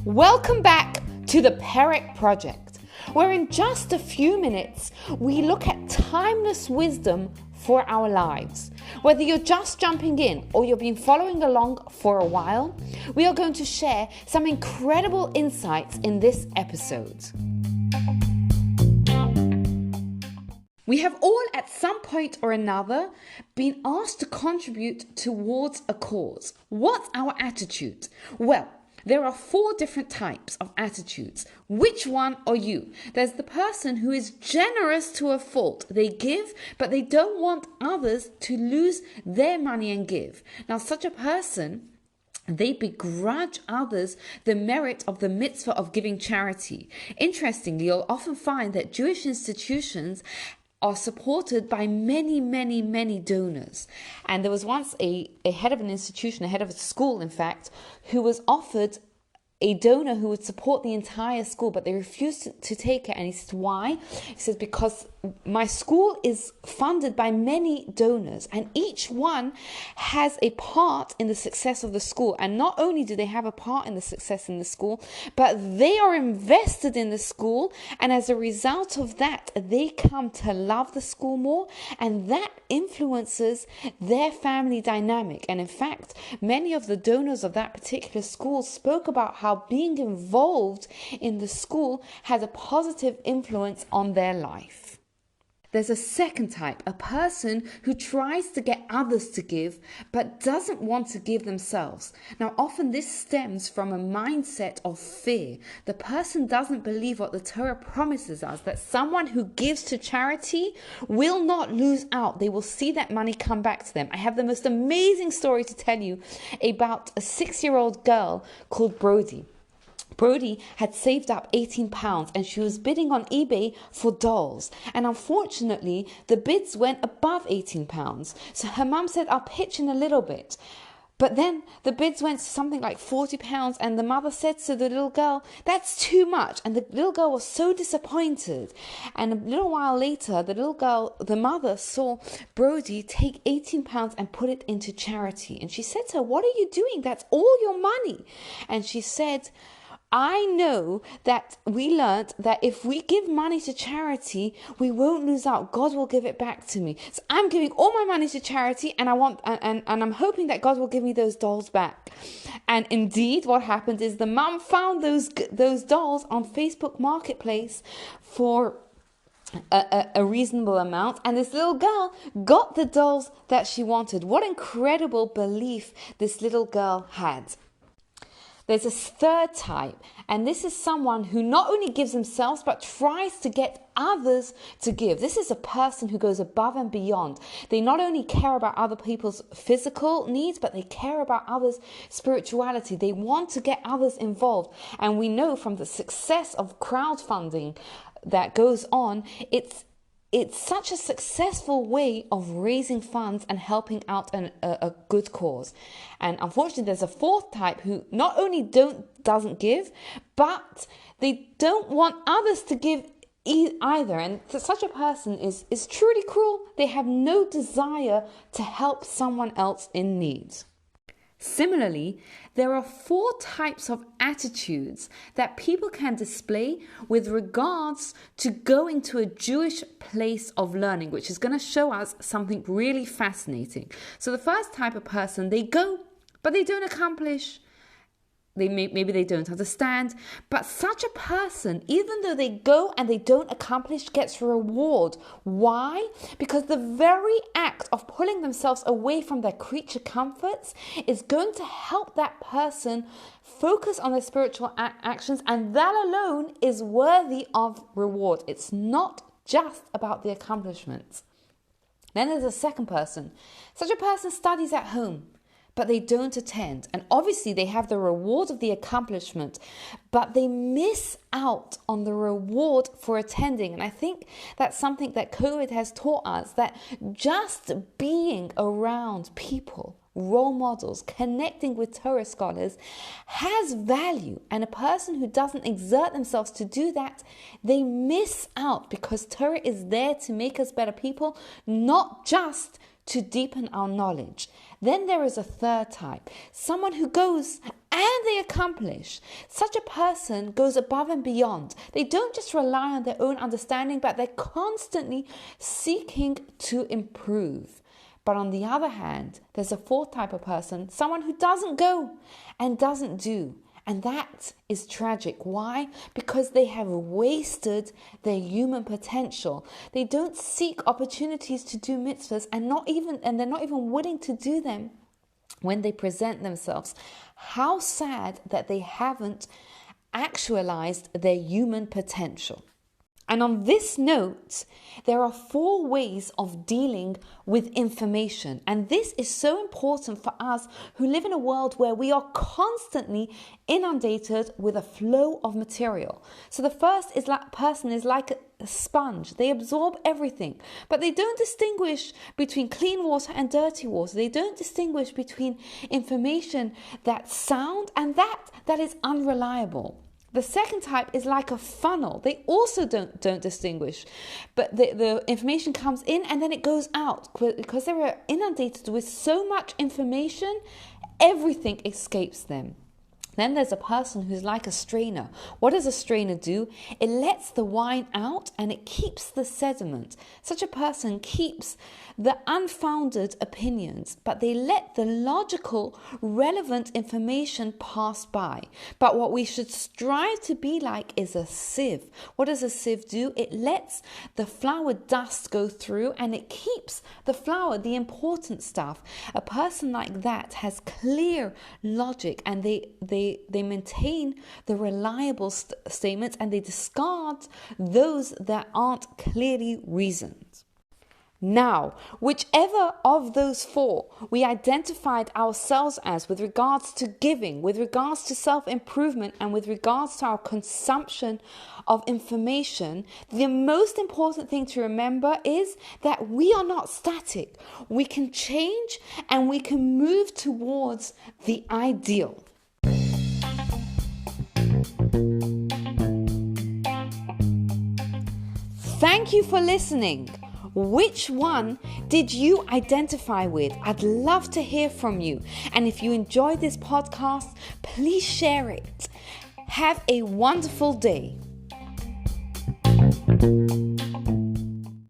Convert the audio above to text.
Welcome back to the Perek Project, where in just a few minutes we look at timeless wisdom for our lives. Whether you're just jumping in or you've been following along for a while, we are going to share some incredible insights in this episode. We have all at some point or another been asked to contribute towards a cause. What's our attitude? Well, there are 4 different types of attitudes. Which one are you? There's the person who is generous to a fault. They give, but they don't want others to lose their money and give. Now, such a person, they begrudge others the merit of the mitzvah of giving charity. Interestingly, you'll often find that Jewish institutions are supported by many donors. And there was once a head of an institution, a head of a school, in fact, who was offered a donor who would support the entire school, but they refused to take it. And he said, why? He says, because my school is funded by many donors and each one has a part in the success of the school. And not only do they have a part in the success in the school, but they are invested in the school. And as a result of that, they come to love the school more, and that influences their family dynamic. And in fact, many of the donors of that particular school spoke about how being involved in the school has a positive influence on their life. There's a second type, a person who tries to get others to give, but doesn't want to give themselves. Now, often this stems from a mindset of fear. The person doesn't believe what the Torah promises us, that someone who gives to charity will not lose out. They will see that money come back to them. I have the most amazing story to tell you about a 6-year-old girl called Brody. Brody had saved up £18 and she was bidding on eBay for dolls. And unfortunately, the bids went above £18. So her mum said, I'll pitch in a little bit. But then the bids went to something like £40 and the mother said to the little girl, that's too much. And the little girl was so disappointed. And a little while later, the mother saw Brody take £18 and put it into charity. And she said to her, what are you doing? That's all your money. And she said, I know that we learned that if we give money to charity, we won't lose out. God will give it back to me. So I'm giving all my money to charity, and I'm hoping that God will give me those dolls back. And indeed, what happened is the mum found those dolls on Facebook Marketplace for a reasonable amount, and this little girl got the dolls that she wanted. What incredible belief this little girl had. There's a third type, and this is someone who not only gives themselves, but tries to get others to give. This is a person who goes above and beyond. They not only care about other people's physical needs, but they care about others' spirituality. They want to get others involved. And we know from the success of crowdfunding that goes on, it's such a successful way of raising funds and helping out a good cause. And unfortunately, there's a fourth type who not only doesn't give, but they don't want others to give either. And such a person is truly cruel. They have no desire to help someone else in need. Similarly, there are 4 types of attitudes that people can display with regards to going to a Jewish place of learning, which is going to show us something really fascinating. So the first type of person, they go, but they don't accomplish. Maybe they don't understand, but such a person, even though they go and they don't accomplish, gets reward. Why? Because the very act of pulling themselves away from their creature comforts is going to help that person focus on their spiritual actions, and that alone is worthy of reward. It's not just about the accomplishments. Then there's a second person. Such a person studies at home, but they don't attend. And obviously they have the reward of the accomplishment, but they miss out on the reward for attending. And I think that's something that COVID has taught us, that just being around people, role models, connecting with Torah scholars has value. And a person who doesn't exert themselves to do that, they miss out, because Torah is there to make us better people, not just to deepen our knowledge. Then there is a third type, someone who goes and they accomplish. Such a person goes above and beyond. They don't just rely on their own understanding, but they're constantly seeking to improve. But on the other hand, there's a fourth type of person, someone who doesn't go and doesn't do. And that is tragic. Why? Because they have wasted their human potential. They don't seek opportunities to do mitzvahs and they're not even willing to do them when they present themselves. How sad that they haven't actualized their human potential. And on this note, there are 4 ways of dealing with information. And this is so important for us who live in a world where we are constantly inundated with a flow of material. So the first person is like a sponge. They absorb everything, but they don't distinguish between clean water and dirty water. They don't distinguish between information that's sound and that is unreliable. The second type is like a funnel. They also don't distinguish, but the information comes in and then it goes out because they were inundated with so much information, everything escapes them. Then there's a person who's like a strainer. What does a strainer do? It lets the wine out and it keeps the sediment. Such a person keeps the unfounded opinions, but they let the logical, relevant information pass by. But what we should strive to be like is a sieve. What does a sieve do? It lets the flour dust go through and it keeps the flour, the important stuff. A person like that has clear logic and they maintain the reliable statements and they discard those that aren't clearly reasoned. Now, whichever of those 4 we identified ourselves as with regards to giving, with regards to self-improvement, and with regards to our consumption of information, the most important thing to remember is that we are not static. We can change and we can move towards the ideal. Thank you for listening. Which one did you identify with? I'd love to hear from you. And if you enjoyed this podcast, please share it. Have a wonderful day.